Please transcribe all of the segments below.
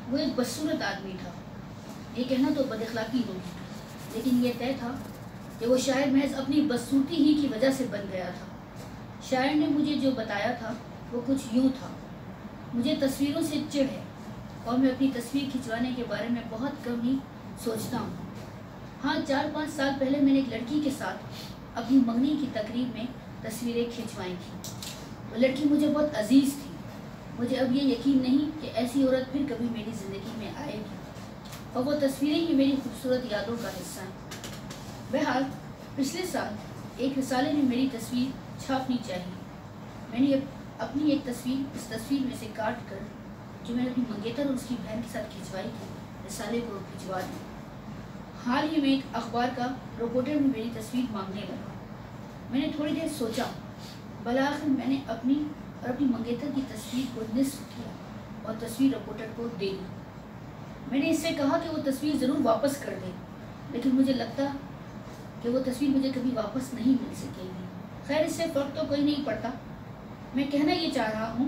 وہ ایک بدصورت آدمی تھا، یہ کہنا تو بد اخلاقی ہوگی، لیکن یہ طے تھا کہ وہ شاعر محض اپنی بدصورتی ہی کی وجہ سے بن گیا تھا۔ شاعر نے مجھے جو بتایا تھا وہ کچھ یوں تھا: مجھے تصویروں سے چڑ ہے اور میں اپنی تصویر کھنچوانے کے بارے میں بہت کم ہی سوچتا ہوں۔ ہاں، 4-5 سال پہلے میں نے ایک لڑکی کے ساتھ اپنی منگنی کی تقریب میں تصویریں کھنچوائی تھیں۔ وہ لڑکی مجھے بہت عزیز تھی۔ مجھے اب یہ یقین نہیں کہ ایسی عورت پھر کبھی میری زندگی میں آئے گی، اور وہ تصویریں ہی میری خوبصورت یادوں کا حصہ ہیں۔ بہرحال پچھلے سال ایک رسالے میں میری تصویر چھاپنی چاہیے۔ میں نے اپنی ایک تصویر اس تصویر میں سے کاٹ کر، جو میں نے اپنی منگیتر اور اس کی بہن کے ساتھ کھنچوائی تھی، رسالے کو بھجوا دی۔ حال ہی میں ایک اخبار کا رپورٹر بھی میری تصویر مانگنے لگا۔ میں نے تھوڑی دیر سوچا، بالآخر میں نے اپنی اور اپنی منگیتر کی تصویر کو نصف کیا اور تصویر رپورٹر کو دے دی۔ میں نے اس سے کہا کہ وہ تصویر ضرور واپس کر دے، لیکن مجھے لگتا کہ وہ تصویر مجھے کبھی واپس نہیں مل سکے گی۔ خیر، اس سے فرق تو کوئی نہیں پڑتا۔ میں کہنا یہ چاہ رہا ہوں،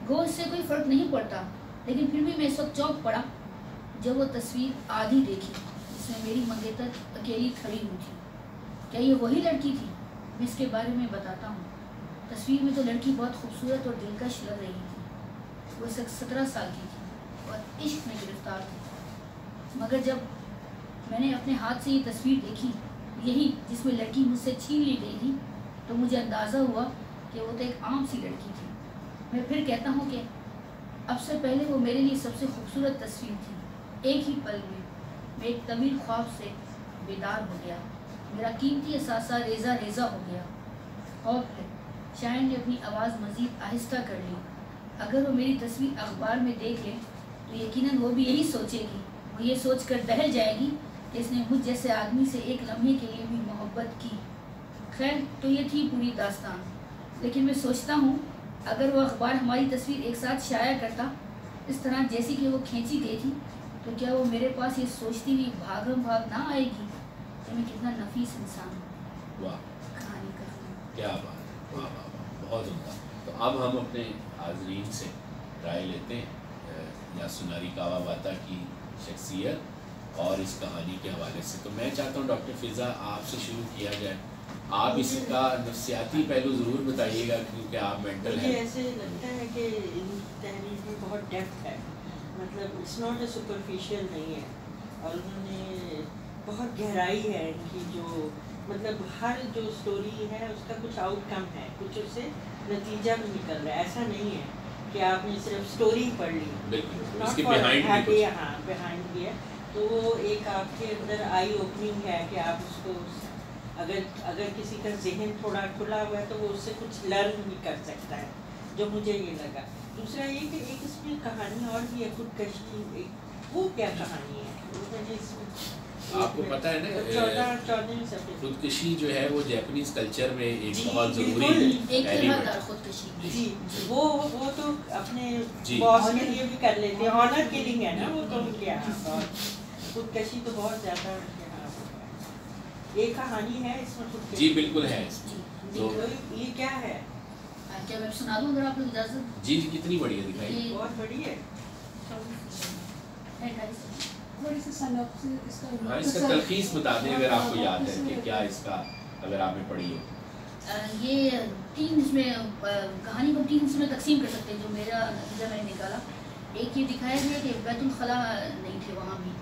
گو اس سے کوئی فرق نہیں پڑتا، لیکن پھر بھی میں اس وقت چونک پڑا جب وہ تصویر آدھی دیکھی جس میں میری منگیتر اکیلی کھڑی ہوئی تھی۔ کیا یہ وہی لڑکی تھی؟ میں اس کے بارے میں بتاتا ہوں۔ تصویر میں تو لڑکی بہت خوبصورت اور دلکش لگ رہی تھی۔ وہ 17 سال کی تھی اور عشق میں گرفتار تھی، مگر جب میں نے اپنے ہاتھ سے یہ تصویر دیکھی، یہی جس میں لڑکی مجھ سے چھین لی گئی تھی، تو مجھے اندازہ ہوا کہ وہ تو ایک عام سی لڑکی تھی۔ میں پھر کہتا ہوں کہ اب سے پہلے وہ میرے لیے سب سے خوبصورت تصویر تھی۔ ایک ہی پل میں ایک طویل خواب سے بیدار ہو گیا، میرا قیمتی اثاثہ ریزہ ریزہ ہو گیا۔ اور پھر شاعر نے اپنی آواز مزید آہستہ کر لی: اگر وہ میری تصویر اخبار میں دیکھ لے تو یقیناً وہ بھی یہی سوچے گی، وہ یہ سوچ کر دہل جائے گی کہ اس نے مجھ جیسے آدمی سے ایک لمحے کے لیے بھی محبت کی۔ خیر، تو یہ تھی پوری داستان، لیکن میں سوچتا ہوں اگر وہ اخبار ہماری تصویر ایک ساتھ شائع کرتا، اس طرح جیسی کہ وہ کھینچی گئی تھی، تو کیا وہ میرے پاس یہ سوچتی ہوئی بھاگم بھاگ نہ آئے گی کہ میں کتنا نفیس انسان ہوں۔ واہ، کہانی کا کیا بات، واہ واہ واہ، بہت عمدہ۔ تو اب ہم اپنے حاضرین سے رائے لیتے ہیں یا سناری کعوہ باتا کی شخصیت اور اس کہانی کے حوالے سے۔ تو میں چاہتا ہوں ڈاکٹر فضا آپ سے شروع کیا جائے۔ آپ اس کا نفسیاتی پہلو ضرور بتائیے گا کیونکہ آپ مینٹل ہیں۔ مجھے ایسے لگتا ہے کہ ان تحریر میں بہت ڈیپتھ ہے، مطلب اٹس ناٹ اے سپرفیشیل نہیں ہے، اور انہوں نے بہت گہرائی ہے ان کی، جو مطلب ہر جو اسٹوری ہے اس کا کچھ آؤٹ کم ہے، کچھ اس سے نتیجہ بھی نکل رہا ہے۔ ایسا نہیں ہے کہ آپ نے صرف اسٹوری پڑھ لی، بالکل اس کے بیہائنڈ بھی کچھ، ہاں بیہائنڈ بھی ہے، تو وہ ایک آپ کے اندر آئی اوپننگ ہے کہ آپ اس کو اگر کسی کا ذہن تھوڑا کھلا ہوا ہے تو وہ اس سے کچھ لرن بھی کر سکتا ہے، جو مجھے یہ لگا۔ دوسرا یہ کہ ایک اس میں کہانی اور بھی ہے، خودکشی، وہ کیا کہانی ہے وہ میں نے اس میں، آپ کو پتہ ہے نا 14 صفحے خودکشی جو ہے وہ جیپنیز کلچر میں ایک جی، بہت ضروری ایک طرح ایلیمنٹ کا ہے۔ خودکشی۔ جی، وہ تو اپنے جی، باس کے لیے بھی کر لیتے ہیں، آنر کلنگ ہے نا وہ تو ان کے یہاں، خودکشی تو بہت زیادہ ان کے یہاں ہے۔ یہ کہانی ہے اس میں خودکشی؟ جی بالکل ہے اس میں۔ تو یہ کیا ہے؟ کیا میں سنا دوں اگر آپ لوگ اجازت؟ جی جی کتنی بڑی ہے دکھائیے۔ بہت بڑی ہے۔ ہاں اس کا تلخیص بتا دیں اگر آپ کو یاد ہے کہ کیا اس کا، اگر آپ نے پڑھی ہو۔ یہ 3 اس میں کہانی کو 3 حصوں میں تقسیم کر سکتے ہیں، جو میرا نتیجہ میں نے نکالا۔ ایک یہ دکھایا گیا کہ بیت الخلاء نہیں تھے وہاں بھی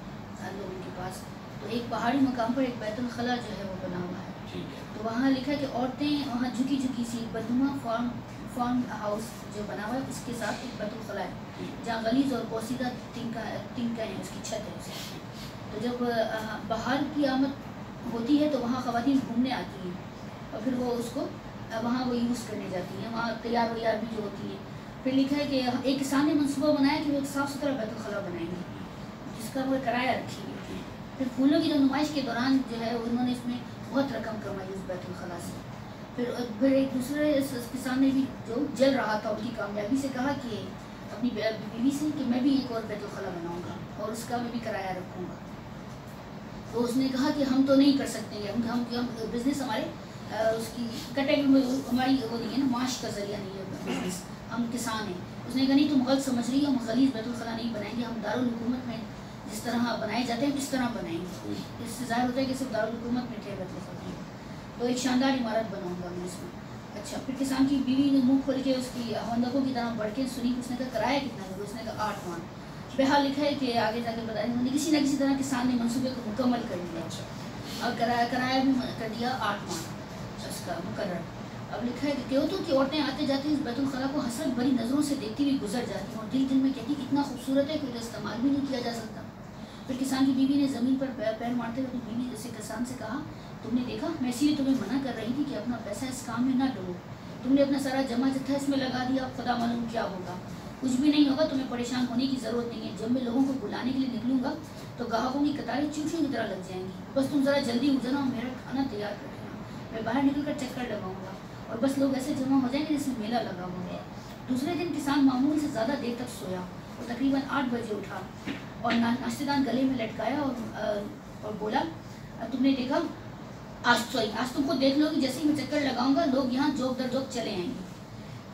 لوگوں کے پاس، تو ایک پہاڑی مقام پر ایک بیت الخلاء جو ہے وہ بنا ہوا ہے۔ تو وہاں لکھا ہے کہ عورتیں وہاں جھکی جھکی سی بدنما فارم ہاؤس جو بنا ہوا ہے اس کے ساتھ ایک بیت الخلاء ہے، جہاں غلیظ اور پوسیدہ ٹینکا ہیں، اس کی چھت ہے اس کی۔ تو جب بہار کی آمد ہوتی ہے تو وہاں خواتین گھومنے آتی ہیں اور پھر وہ اس کو وہاں وہ یوز کرنے جاتی ہیں، وہاں تیار ویار بھی جو ہوتی ہے۔ پھر لکھا ہے کہ ایک کسان نے منصوبہ بنایا کہ وہ ایک صاف ستھرا بیت الخلاء بنائیں گے جس کا وہ کرایہ رکھی ہوئی تھی۔ پھر پھولوں کی جو نمائش کے دوران جو ہے انہوں نے اس میں بہت رقم کمائی اس بیت الخلاء سے۔ پھر ایک دوسرے کسان نے بھی جو جل رہا تھا ان کی کامیابی سے کہا کہ اپنی بیوی سے کہ میں بھی ایک اور بیت الخلاء بناؤں گا اور اس کا میں بھی کرایہ رکھوں گا۔ تو اس نے کہا کہ ہم تو نہیں کر سکتے ہیں، ہم بزنس ہمارے اس کی کٹے ہوئے ہماری وہ نہیں ہے نا، معاش کا ذریعہ نہیں ہے بزنس، ہم کسان ہیں، اس نے کہا نہیں تم غلط سمجھ رہی ہو, ہم غلیظ بیت الخلا نہیں بنائیں گے, ہم دارالحکومت میں جس طرح بنائے جاتے ہیں اس طرح بنائیں گے. اس سے ظاہر ہوتا ہے کہ صرف دارالحکومت میں تھے بیت الخلا, تو ایک شاندار عمارت بناؤں گا میں اس میں. اچھا, پھر کسان کی بیوی نے منہ کھول کے اس کی بندقوں کی طرح بڑھ کے سنی. اس نے کہا کرایہ کتنا ہے؟ اس نے کہا 8 مان. بہرحال لکھا ہے کہ آگے جا کے بتایا انہوں نے کسی نہ کسی طرح کسان نے منصوبے کو مکمل کر دیا, اور کرایہ بھی کر دیا 8 مان اس کا مقرر. اب لکھا ہے کہ کیوتو کی عورتیں آتے جاتے اس بیت الخلا کو حسرت بھری نظروں سے دیکھتی ہوئی گزر جاتی ہیں, اور دل میں کہتی اتنا خوبصورت ہے کہ اسے استعمال بھی نہیں کیا جا سکتا. پھر کسان کی بیوی نے زمین پر پیر مارتے ہوئے اپنی بیوی جیسے کسان سے کہا تم نے دیکھا, میں اسی لیے تمہیں منع کر رہی تھی کہ اپنا پیسہ اس کام میں نہ ڈبو. تم نے اپنا سارا جمع جتھا اس میں لگا دیا, اب خدا معلوم کیا ہوگا. کچھ بھی نہیں ہوگا, تمہیں پریشان ہونے کی ضرورت نہیں ہے. جب میں لوگوں کو بلانے کے لیے نکلوں گا تو گاہکوں کی قطاریں چیوٹیوں کی طرح لگ جائیں گی. بس تم ذرا جلدی ہو جانا اور میرا کھانا تیار کر دینا. میں باہر نکل کر چکر لگاؤں گا اور بس لوگ ایسے جمع ہو جائیں گے جیسے میلہ لگا ہوا. دوسرے دن کسان معمول سے زیادہ دیر تک سویا اور تقریباً 8 بجے اٹھا اور ناشتے دان گلے میں لٹکایا اور بولا تم نے دیکھا آج تم کو دیکھ لو کہ جیسے ہی میں چکر لگاؤں گا لوگ یہاں جوک در جوک چلے آئیں گے.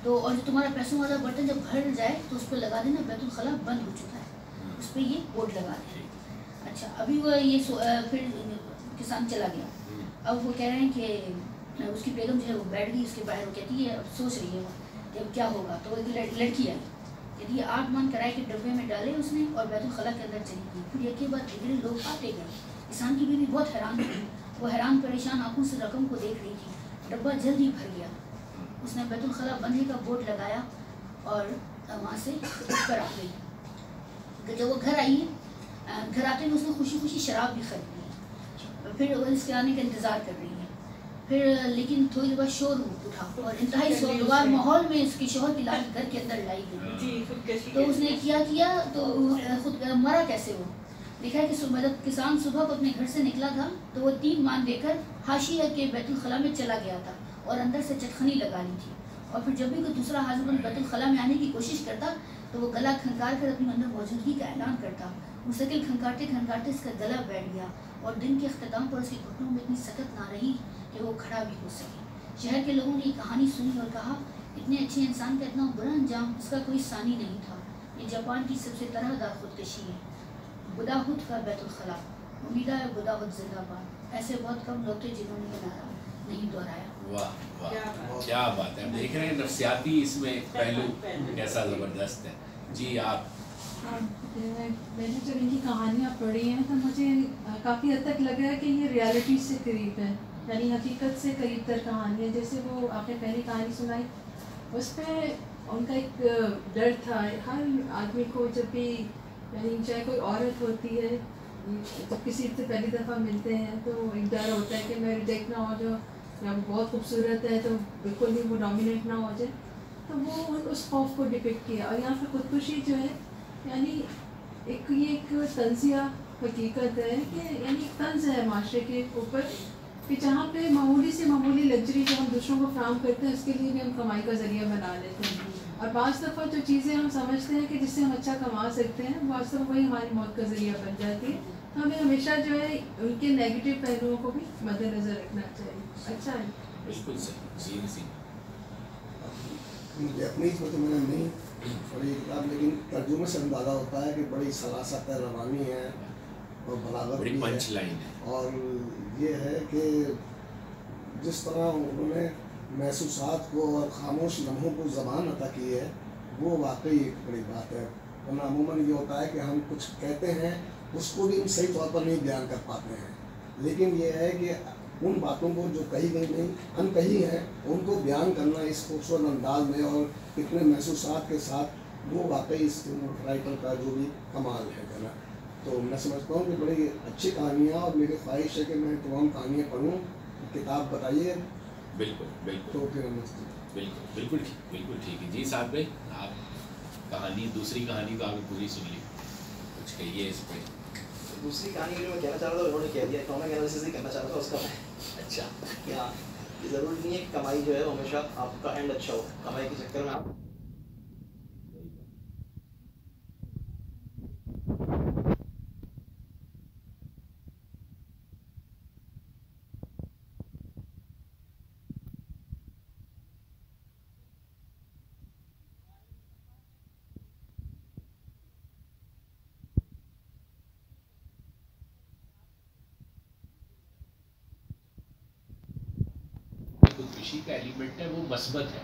تو اور جو تمہارا پیسوں والا برتن جب بھر جائے تو اس پہ لگا دینا بیت الخلا بند ہو چکا ہے, اس پہ یہ بورڈ لگا دیں. اچھا, ابھی وہ یہ پھر کسان چلا گیا. اب وہ کہہ رہے ہیں کہ اس کی بیگم جو ہے وہ بیٹھ گئی اس کے باہر, وہ کہتی ہے اب سوچ رہی ہے وہ کہ اب کیا ہوگا. تو ایک لڑکی آئی, کہتی ہے 8 مان کرائے کے ڈبے میں ڈالے اس نے اور بیت الخلا کے اندر چلی گئی. پھر ایک کے بعد دیگر لوگ آتے گئے. کسان کی بیوی بہت حیران ہوئی, وہ حیران پریشان آنکھوں سے رقم کو دیکھ رہی تھی. ڈبہ جلد ہی بھر گیا. اس نے بیت الخلا بندھے کا بورڈ لگایا اور وہاں سے اٹھ کر آ گئی. جب وہ گھر آئی, گھر آتے ہوئے اس نے خوشی خوشی شراب بھی خرید لی. پھر وہ اس کے آنے کا انتظار کر رہی ہے. پھر لیکن تھوڑی دیر بعد شور اٹھا اور انتہائی سوگوار ماحول میں اس کے شوہر کی لاش گھر کے اندر لائی گئی. تو اس نے کیا تو خود مرا کیسے وہ. لکھا ہے کہ مطلب کسان صبح کو اپنے گھر سے نکلا تھا تو وہ 3 مان دے کر حاشیہ کے بیت الخلا میں چلا گیا تھا اور اندر سے چٹخنی لگا لی تھی. اور پھر جب بھی کوئی دوسرا حاضر بیت الخلا میں آنے کی کوشش کرتا تو وہ گلا کھنکار کر اپنی اندر موجودگی کا اعلان کرتا. مستقل کھنکارتے کھنکارتے اس کا گلا بیٹھ گیا اور دن کے اختتام پر اس کے گھٹنوں میں اتنی سکت نہ رہی کہ وہ کھڑا بھی ہو سکے. شہر کے لوگوں نے یہ کہانی سنی اور کہا اتنے اچھے انسان کا اتنا برا انجام, اس کا کوئی ثانی نہیں تھا. یہ جاپان کی سب سے طرح دار خودکشی ہے. بداحت کا بیت الخلا, امیدہ ہے بداحت زندہ باد. ایسے بہت کم لوگ تھے جنہوں نے یہ نعرہ نہیں دہرایا. واہ واہ کیا بات ہے. دیکھ رہے ہیں نفسیاتی اس میں پہلو کیسا زبردست ہے. جی آپ. میں نے جب ان کی کہانیاں پڑھی ہیں تو مجھے کافی حد تک لگا ہے کہ یہ ریالٹی سے قریب ہے, یعنی حقیقت سے قریب تر کہانی ہے. جیسے وہ آپ نے پہلی کہانی سنائی اس پہ ان کا ایک ڈر تھا ہر آدمی کو, جب بھی یعنی چاہے کوئی عورت ہوتی ہے جب کسی سے پہلی دفعہ ملتے ہیں تو ایک ڈر ہوتا ہے کہ میں ریجیکٹ نہ ہو جاؤں, یا وہ بہت خوبصورت ہے تو بالکل بھی وہ ڈومینیٹ نہ ہو جائے. تو وہ اس خوف کو ڈپکٹ کیا. اور یہاں پہ خودکشی جو ہے یعنی یہ ایک طنزیہ حقیقت ہے کہ یعنی ایک طنز ہے معاشرے کے اوپر کہ جہاں پہ معمولی سے معمولی لگژری جو ہم دوسروں کو فراہم کرتے ہیں اس کے لیے بھی ہم کمائی کا ذریعہ بنا لیتے ہیں. اور بعض دفعہ جو چیزیں ہم سمجھتے ہیں کہ جس سے ہم اچھا کما سکتے ہیں بعض دفعہ وہی ہماری موت کا ذریعہ بن جاتی ہے. تو ہمیں ہمیشہ جو ہے ان کے نیگیٹو پہلوؤں کو بھی مد نظر رکھنا چاہیے. اچھا ہے, بالکل صحیح. مجھے اپنی اس وقت میں نے نہیں پڑھی کتاب, لیکن ترجمے سے اندازہ ہوتا ہے کہ بڑی سلاست روانی ہے اور بلاغت بھی پنچ لائن ہے. اور یہ ہے کہ جس طرح انہوں نے محسوسات کو اور خاموش لمحوں کو زبان عطا کی ہے وہ واقعی ایک بڑی بات ہے. ورنہ عموماً یہ ہوتا ہے کہ ہم کچھ کہتے ہیں اس کو بھی ہم صحیح طور پر نہیں بیان کر پاتے ہیں, لیکن یہ ہے کہ ان باتوں کو جو کہی گئی نہیں ان کہی ہیں ان کو بیان کرنا اس خوبصورت انداز میں اور اتنے محسوسات کے ساتھ وہ واقعی اس رائٹر کا جو بھی کمال ہے کہنا. تو میں سمجھتا ہوں کہ بڑی اچھی کہانیاں, اور میری خواہش ہے کہ میں تمام کہانیاں پڑھوں. کتاب بتائیے. بالکل تو پھر ہم بالکل ٹھیک ہے. جی صاحب بھائی, آپ کہانی دوسری کہانی تو آپ نے پوری سن لی, کچھ کہیے اس پہ. دوسری کہانی جو میں کہنا چاہ رہا تھا انہوں نے کہہ دیا, تو میں انالیسس ہی کرنا چاہ رہا تھا اس کا. اچھا, یا یہ ضروری نہیں ہے کہ کمائی جو ہے ہمیشہ آپ کا اینڈ اچھا ہو. کمائی کے چکر میں آپ خودکشی کا ایلیمنٹ ہے وہ مثبت ہے.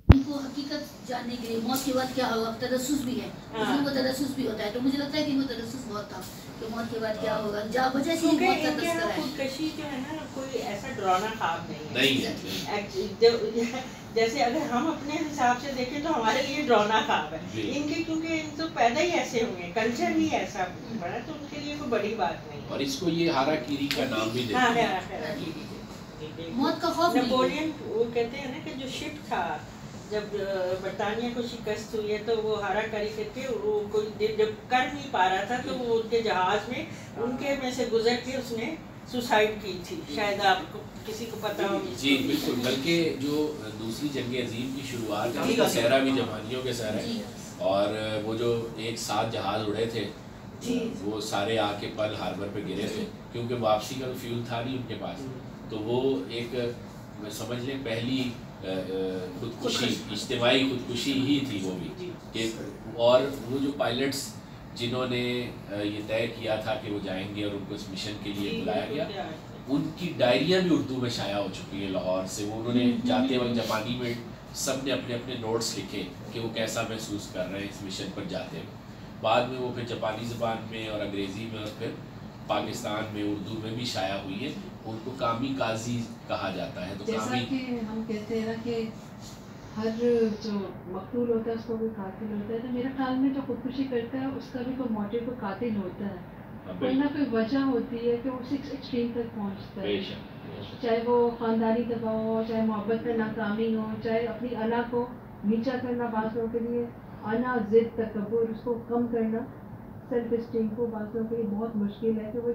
ان کو حقیقت جاننے کے لیے موت کے بعد کیا ہوگا تجسس بھی ہے, اس میں وہ تجسس بھی ہوتا ہے. تو مجھے لگتا ہے کہ ان کو تجسس بہت تھا کہ موت کے بعد کیا ہوگا, جا وجہ سے ہی موت کا تذکرہ ہے. خودکشی جو ہے نا کوئی ایسا ڈرانا خواب نہیں ہے. نہیں جیسے اگر ہم اپنے حساب سے دیکھیں تو ہمارے لیے ڈرانا خواب ہے. ان کے کیونکہ ان تو پیدا ہی ایسے ہوئے, کلچر ہی ایسا بڑا, تو ان کے لیے کوئی بڑی بات نہیں. اور اس کو یہ ہارا کیری کا نام بھی دیتے ہیں. موت کا خوف. نیپولین وہ کہتے ہیں نا کہ جو شپ تھا جب برطانیہ کو شکست ہوئی ہے تو وہ ہارا کری کر کے وہ کوئی جب کر نہیں پا رہا تھا تو وہ ان کے جہاز میں ان کے میں سے گزر کے اس نے سوسائڈ کی تھی. شاید آپ کو کسی کو پتا ہو. جی بالکل, بلکہ جو دوسری جنگ عظیم کی شروعات ہے وہ صحرا بھی جوانیوں کے صحرا ہے, اور وہ جو ایک ساتھ جہاز اڑے تھے وہ سارے آ کے پرل ہاربر پہ گرے تھے کیونکہ واپسی کا فیول تھا نہیں ان کے پاس. تو وہ ایک سمجھ لیں پہلی خودکشی, اجتماعی خودکشی ہی تھی وہ بھی کہ, اور وہ جو پائلٹس جنہوں نے یہ طے کیا تھا کہ وہ جائیں گے اور ان کو اس مشن کے لیے بلایا گیا, ان کی ڈائریاں بھی اردو میں شائع ہو چکی ہیں لاہور سے. وہ انہوں نے جاتے وقت جاپانی میں سب نے اپنے اپنے نوٹس لکھے کہ وہ کیسا محسوس کر رہے ہیں اس مشن پر جاتے ہوئے. بعد میں وہ پھر جاپانی زبان میں اور انگریزی میں اور پھر پاکستان میں اردو میں بھی شائع ہوئی ہے. ان کو کامی قاضی کہا جاتا ہے. تو جیسا کہ ہم کہتے ہیں نا کہ ہر جو مقتول ہوتا ہے اس کو کوئی قاتل ہوتا ہے, تو میرے خیال میں جو خودکشی کرتا ہے اس کا بھی کوئی موٹیو کوئی قاتل ہوتا ہے, کوئی نہ کوئی وجہ ہوتی ہے کہ وہ اس ایکسٹریم تک پہنچتا ہے. چاہے وہ خاندانی دباؤ ہو, چاہے محبت میں ناکامی ہو, چاہے اپنی انا کو نیچا کرنا بعض لوگوں کے لیے, انا ضد تکبر اس کو کم کرنا, سیلف اسٹیم کو بعض لوگوں کے لیے بہت مشکل ہے. کہ وہ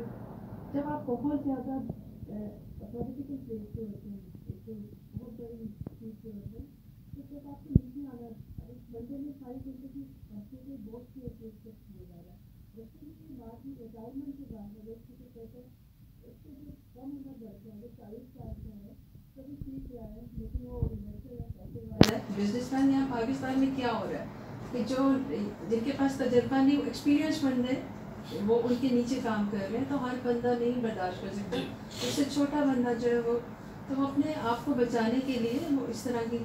جب آپ بہت زیادہ پولیٹیکل پلیس پہ ہوتے ہیں, بہت بڑی چیز پہ ہوتے ہیں, تو جب آپ کو نیچے آنا, ایک بندے میں ساری زندگی بچے کے بہت سی چیز سے ہو جا رہا ہے. بچے کی بات ہی ریٹائرمنٹ کے بعد ہے, بچے کو کہتے ہیں اس کو جو کم عمر بڑھتا ہے, وہ 40 سال کا ہے, کبھی سیکھ رہا ہے, لیکن وہ انویسٹر یا پیسے والا ہے. بزنس مین یہاں پاکستان میں کیا ہو رہا ہے کہ جو جن کے پاس تجربہ نہیں, وہ ایکسپیرینس بند ہے, وہ ان کے نیچے کام کر رہے ہیں. تو ہر بندہ نہیں برداشت کر سکتا. اس سے چھوٹا بندہ جو ہے وہ, تو وہ اپنے آپ کو بچانے کے لیے وہ اس طرح کی,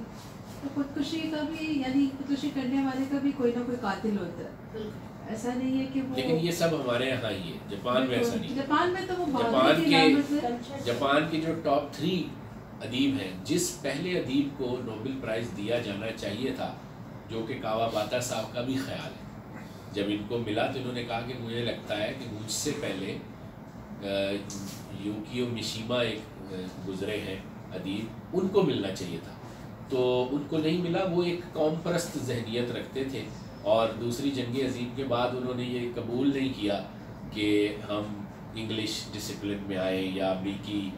تو خودکشی کا بھی, یعنی خودکشی کرنے والے کا بھی کوئی نہ کوئی قاتل ہوتا ہے. ایسا نہیں ہے کہ وہ, لیکن یہ سب ہمارے یہاں ہی ہے, جاپان میں ایسا نہیں. جاپان میں تو وہ جاپان کے جو ٹاپ 3 ادیب ہیں, جس پہلے ادیب کو نوبل پرائز دیا جانا چاہیے تھا, جو کہ کاواباتا صاحب کا بھی خیال ہے, جب ان کو ملا تو انہوں نے کہا کہ مجھے لگتا ہے کہ مجھ سے پہلے یوکیو مشیما ایک گزرے ہیں ادیب, ان کو ملنا چاہیے تھا. تو ان کو نہیں ملا. وہ ایک قوم پرست ذہنیت رکھتے تھے, اور دوسری جنگ عظیم کے بعد انہوں نے یہ قبول نہیں کیا کہ ہم انگلش ڈسپلن میں آئیں یا امریکی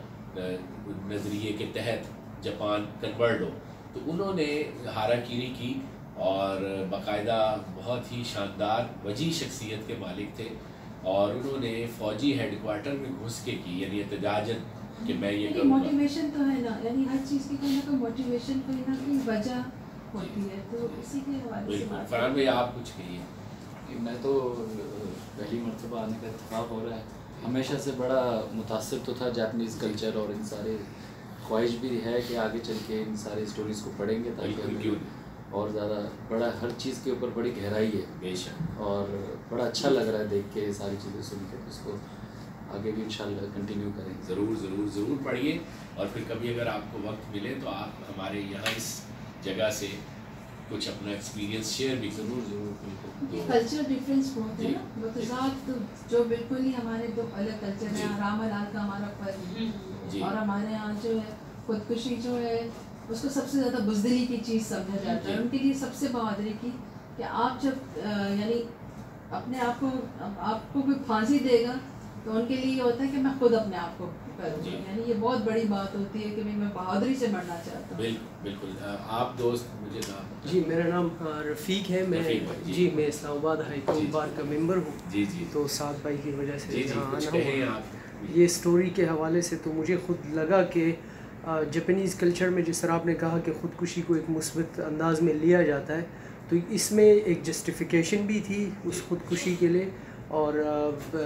نظریے کے تحت جاپان کنورٹ ہو. تو انہوں نے ہارا کیری کی, اور باقاعدہ بہت ہی شاندار وجیح شخصیت کے مالک تھے, اور انہوں نے فوجی ہیڈ کوارٹر میں گھس کے کی, یعنی احتجاجاً کہ میں یہ کروں گا. موٹیویشن تو ہے نا, یعنی ہر چیز کی کوئی نہ کوئی موٹیویشن, کوئی نہ کوئی وجہ ہوتی ہے. تو اسی کے حوالے سے فرحان بھائی آپ کچھ کہیے. میں تو پہلی مرتبہ آنے کا اتفاق ہو رہا ہے. ہمیشہ سے بڑا متاثر تو تھا جاپنیز کلچر, اور ان سارے خواہش بھی ہے کہ آگے چل کے ان سارے اسٹوریز کو پڑھیں گے تاکہ اور زیادہ بڑا, ہر چیز کے اوپر بڑی گہرائی ہے بے شک, اور بڑا اچھا لگ رہا ہے دیکھ کے ساری چیزیں سن کے. اس کو آگے بھی انشاءاللہ کنٹینیو کریں. ضرور ضرور ضرور پڑھیے, اور پھر کبھی اگر آپ کو وقت ملے تو آپ ہمارے یہاں اس جگہ سے کچھ اپنا ایکسپیرینس شیئر بھی ضرور ضرور بالکل. کلچر ڈفرینس بہت ہے نا, متضاد جو بالکل ہی ہمارے دو الگ کلچر ہیں. رام لال کا ہمارا فرق, جی. اور ہمارے یہاں جو ہے خودکشی جو ہے اس کو سب سے زیادہ بزدلی کی چیز سمجھا جاتا ہے. ان کے لیے سب سے بہادری کی کہ آپ جب یعنی اپنے آپ کو کوئی پھانسی دے گا تو ان کے لیے یہ ہوتا ہے کہ میں خود اپنے آپ کو کروں گا. یعنی یہ بہت بڑی بات ہوتی ہے کہ میں بہادری سے مرنا چاہتا ہوں. بالکل. آپ دوست مجھے نام. جی میرا نام رفیق ہے. میں جی میں اسلام آباد ہائی کورٹ بار کا ممبر ہوں. جی جی. تو سعد بھائی کی وجہ سے یہاں آنا ہوا. آپ یہ اسٹوری کے حوالے سے تو مجھے خود لگا کہ جاپانیز کلچر میں جس طرح آپ نے کہا کہ خودکشی کو ایک مثبت انداز میں لیا جاتا ہے تو اس میں ایک جسٹیفیکیشن بھی تھی اس خودکشی کے لیے اور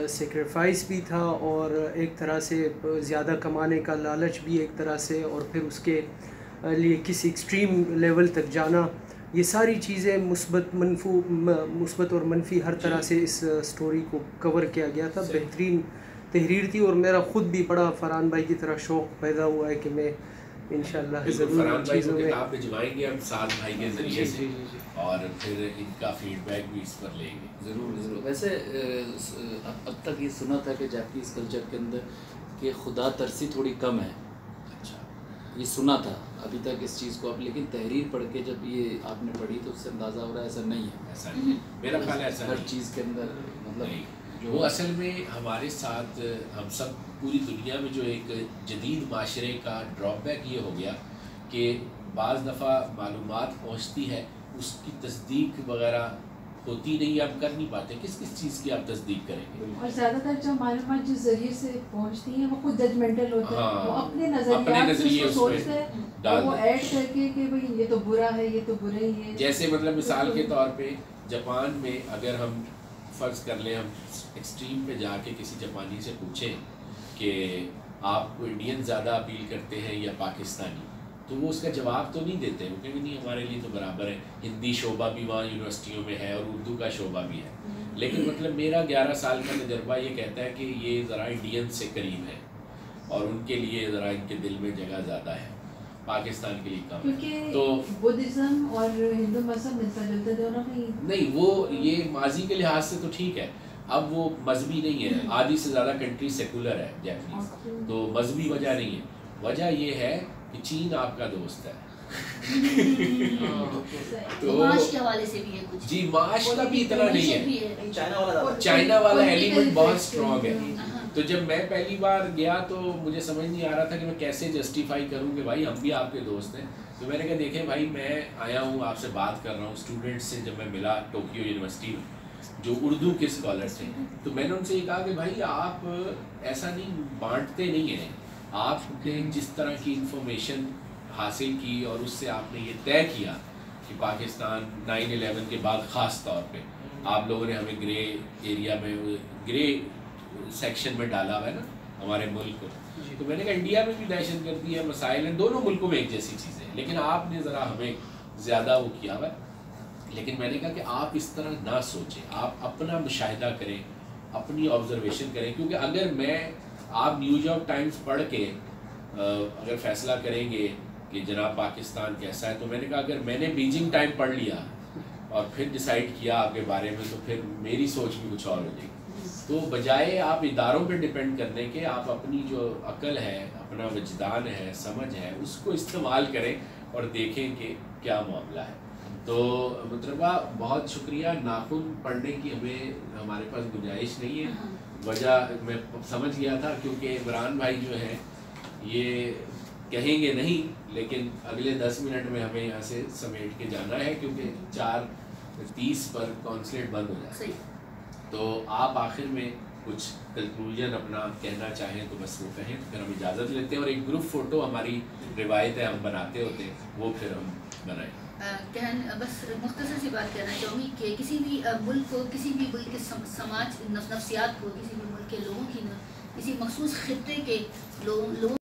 سیکریفائس بھی تھا اور ایک طرح سے زیادہ کمانے کا لالچ بھی ایک طرح سے اور پھر اس کے لیے کسی ایکسٹریم لیول تک جانا. یہ ساری چیزیں مثبت اور منفی ہر طرح سے اس اسٹوری کو کور کیا گیا تھا. بہترین تحریر تھی اور میرا خود بھی بڑا فرحان بھائی کی طرح شوق پیدا ہوا ہے کہ میں انشاءاللہ ضرور چیزوں میں آپ بھجوائیں گے ہم سعد بھائی کے ذریعے سے اور پھر ان کا فیڈ بیک بھی اس پر لیں گے. ضرور. ویسے اب تک یہ سنا تھا کہ جاپانیز کلچر کے اندر کہ خدا ترسی تھوڑی کم ہے. اچھا. یہ سنا تھا ابھی تک اس چیز کو اب لیکن تحریر پڑھ کے جب یہ آپ نے پڑھی تو اس سے اندازہ ہو رہا ہے ایسا نہیں ہے. ایسا نہیں. میرا خیال ہے ایسا ہر چیز کے اندر مطلب وہ اصل میں ہمارے ساتھ ہم سب پوری دنیا میں جو ایک جدید معاشرے کا ڈراپ بیک یہ ہو گیا کہ بعض دفعہ معلومات پہنچتی ہے اس کی تصدیق وغیرہ ہوتی نہیں. آپ کر نہیں پاتے. کس چیز کی آپ تصدیق کریں گے؟ اور زیادہ تر جو معلومات جس ذریعے سے پہنچتی ہیں وہ خود ججمنٹل ہوتے ہیں. وہ اپنے نظریے سے سوچتے ہیں وہ ایڈ کر کے کہ بھئی یہ تو برا ہے یہ تو برا ہی ہے. جیسے مطلب مثال کے طور پہ جاپان میں اگر ہم فرض کر لیں ہم ایکسٹریم پہ جا کے کسی جاپانی سے پوچھیں کہ آپ کو انڈین زیادہ اپیل کرتے ہیں یا پاکستانی تو وہ اس کا جواب تو نہیں دیتے. وہ کہیں نہیں ہمارے لیے تو برابر ہے. ہندی شعبہ بھی وہاں یونیورسٹیوں میں ہے اور اردو کا شعبہ بھی ہے. لیکن مطلب میرا 11 سال کا تجربہ یہ کہتا ہے کہ یہ ذرا انڈین سے قریب ہے اور ان کے لیے ذرا ان کے دل میں جگہ زیادہ ہے. پاکستان کے لیے کم ہے. تو بدھزم اور ہندو مذہب ملتا جلتا دونوں میں نہیں. وہ یہ ماضی کے لحاظ سے تو ٹھیک ہے. اب وہ مذہبی نہیں ہے. آدھی سے زیادہ کنٹری سیکولر ہے جاپانیز. تو مذہبی وجہ نہیں ہے. وجہ یہ ہے کہ چین آپ کا دوست ہے. تو معاش کے حوالے سے بھی ہے کچھ. جی معاش کا بھی اتنا نہیں ہے. چائنا والا ایلیمنٹ بہت اسٹرانگ ہے. تو جب میں پہلی بار گیا تو مجھے سمجھ نہیں آ رہا تھا کہ میں کیسے جسٹیفائی کروں کہ بھائی ہم بھی آپ کے دوست ہیں. تو میں نے کہا دیکھیں بھائی میں آیا ہوں آپ سے بات کر رہا ہوں. اسٹوڈنٹس سے جب میں ملا ٹوکیو یونیورسٹی میں جو اردو کے اسکالر تھے تو میں نے ان سے یہ کہا کہ بھائی آپ ایسا نہیں بانٹتے نہیں ہیں. آپ نے جس طرح کی انفارمیشن حاصل کی اور اس سے آپ نے یہ طے کیا کہ پاکستان 9/11 کے بعد خاص طور پہ آپ لوگوں نے ہمیں گرے ایریا میں گرے سیکشن میں ڈالا ہوا ہے نا ہمارے ملک کو. تو میں نے کہا انڈیا میں بھی دہشت گردی ہے مسائل ہیں دونوں ملکوں میں ایک جیسی چیزیں ہیں لیکن آپ نے ذرا ہمیں زیادہ وہ کیا ہوا ہے. لیکن میں نے کہا کہ آپ اس طرح نہ سوچیں. آپ اپنا مشاہدہ کریں اپنی آبزرویشن کریں کیونکہ اگر میں آپ نیو یارک ٹائمز پڑھ کے اگر فیصلہ کریں گے کہ جناب پاکستان کیسا ہے تو میں نے کہا اگر میں نے بیجنگ ٹائم پڑھ لیا اور پھر ڈیسائیڈ کیا آپ کے بارے میں تو پھر میری سوچ بھی کچھ اور ہو جائے گی. تو بجائے آپ اداروں پہ ڈپینڈ کرنے کے آپ اپنی جو عقل ہے اپنا وجدان ہے سمجھ ہے اس کو استعمال کریں اور دیکھیں کہ کیا معاملہ ہے. تو مطلبہ بہت شکریہ. ناخن پڑھنے کی ہمارے پاس گنجائش نہیں ہے. وجہ میں سمجھ گیا تھا کیونکہ عمران بھائی جو ہیں یہ کہیں گے نہیں لیکن اگلے 10 منٹ میں ہمیں یہاں سے سمیٹ کے جانا ہے کیونکہ 4:30 پر کونسلیٹ بند ہو جائے. تو آپ آخر میں کچھ کنکلوژن اپنا کہنا چاہیں تو بس وہ کہیں پھر ہم اجازت لیتے ہیں اور ایک گروپ فوٹو ہماری روایت ہے ہم بناتے ہوتے ہیں وہ پھر ہم بنائیں. بس مختصر سی بات کہنا چاہوں گی کہ کسی بھی ملک کو کسی بھی ملک کے سماج نفسیات کو کسی بھی ملک کے لوگوں کی کسی مخصوص خطے کے لوگوں